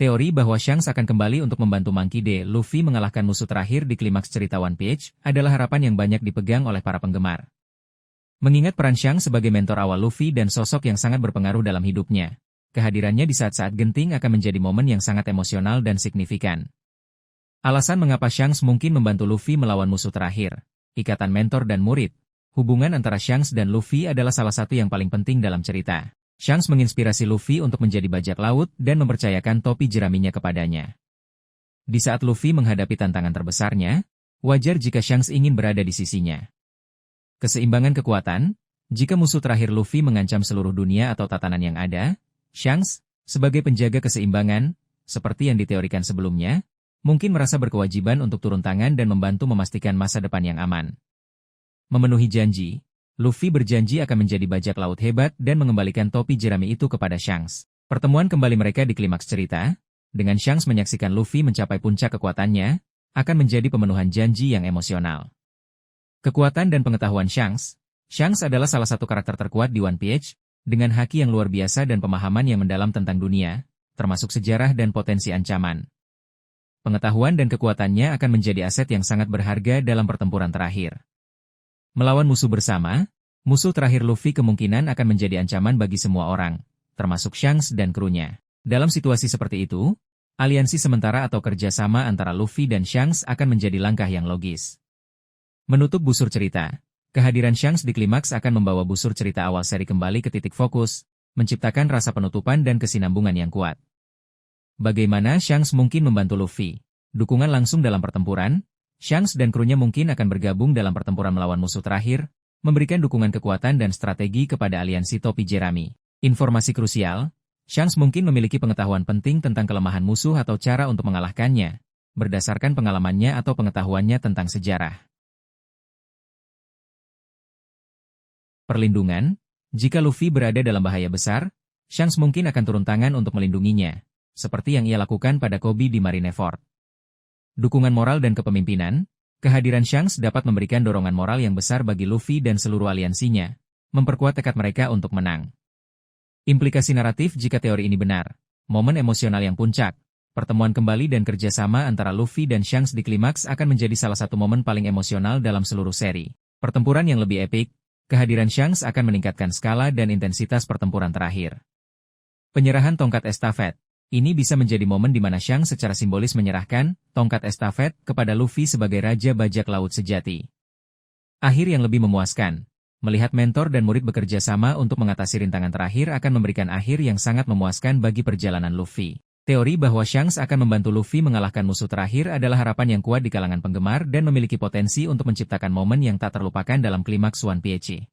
Teori bahwa Shanks akan kembali untuk membantu Monkey D. Luffy mengalahkan musuh terakhir di klimaks cerita One Piece adalah harapan yang banyak dipegang oleh para penggemar. Mengingat peran Shanks sebagai mentor awal Luffy dan sosok yang sangat berpengaruh dalam hidupnya, kehadirannya di saat-saat genting akan menjadi momen yang sangat emosional dan signifikan. Alasan mengapa Shanks mungkin membantu Luffy melawan musuh terakhir, ikatan mentor dan murid. Hubungan antara Shanks dan Luffy adalah salah satu yang paling penting dalam cerita. Shanks menginspirasi Luffy untuk menjadi bajak laut dan mempercayakan topi jeraminya kepadanya. Di saat Luffy menghadapi tantangan terbesarnya, wajar jika Shanks ingin berada di sisinya. Keseimbangan kekuatan, jika musuh terakhir Luffy mengancam seluruh dunia atau tatanan yang ada, Shanks, sebagai penjaga keseimbangan, seperti yang diteorikan sebelumnya, mungkin merasa berkewajiban untuk turun tangan dan membantu memastikan masa depan yang aman. Memenuhi janji, Luffy berjanji akan menjadi bajak laut hebat dan mengembalikan topi jerami itu kepada Shanks. Pertemuan kembali mereka di klimaks cerita, dengan Shanks menyaksikan Luffy mencapai puncak kekuatannya, akan menjadi pemenuhan janji yang emosional. Kekuatan dan pengetahuan Shanks adalah salah satu karakter terkuat di One Piece, dengan haki yang luar biasa dan pemahaman yang mendalam tentang dunia, termasuk sejarah dan potensi ancaman. Pengetahuan dan kekuatannya akan menjadi aset yang sangat berharga dalam pertempuran terakhir. Melawan musuh bersama, musuh terakhir Luffy kemungkinan akan menjadi ancaman bagi semua orang, termasuk Shanks dan krunya. Dalam situasi seperti itu, aliansi sementara atau kerjasama antara Luffy dan Shanks akan menjadi langkah yang logis. Menutup busur cerita, kehadiran Shanks di klimaks akan membawa busur cerita awal seri kembali ke titik fokus, menciptakan rasa penutupan dan kesinambungan yang kuat. Bagaimana Shanks mungkin membantu Luffy? Dukungan langsung dalam pertempuran, Shanks dan krunya mungkin akan bergabung dalam pertempuran melawan musuh terakhir, memberikan dukungan kekuatan dan strategi kepada aliansi topi jerami. Informasi krusial, Shanks mungkin memiliki pengetahuan penting tentang kelemahan musuh atau cara untuk mengalahkannya, berdasarkan pengalamannya atau pengetahuannya tentang sejarah. Perlindungan, jika Luffy berada dalam bahaya besar, Shanks mungkin akan turun tangan untuk melindunginya, seperti yang ia lakukan pada Koby di Marineford. Dukungan moral dan kepemimpinan, kehadiran Shanks dapat memberikan dorongan moral yang besar bagi Luffy dan seluruh aliansinya, memperkuat tekad mereka untuk menang. Implikasi naratif jika teori ini benar, momen emosional yang puncak, pertemuan kembali dan kerjasama antara Luffy dan Shanks di klimaks akan menjadi salah satu momen paling emosional dalam seluruh seri. Pertempuran yang lebih epik, kehadiran Shanks akan meningkatkan skala dan intensitas pertempuran terakhir. Penyerahan tongkat estafet. Ini bisa menjadi momen di mana Shanks secara simbolis menyerahkan tongkat estafet kepada Luffy sebagai Raja Bajak Laut sejati. Akhir yang lebih memuaskan. Melihat mentor dan murid bekerja sama untuk mengatasi rintangan terakhir akan memberikan akhir yang sangat memuaskan bagi perjalanan Luffy. Teori bahwa Shanks akan membantu Luffy mengalahkan musuh terakhir adalah harapan yang kuat di kalangan penggemar dan memiliki potensi untuk menciptakan momen yang tak terlupakan dalam klimaks One Piece.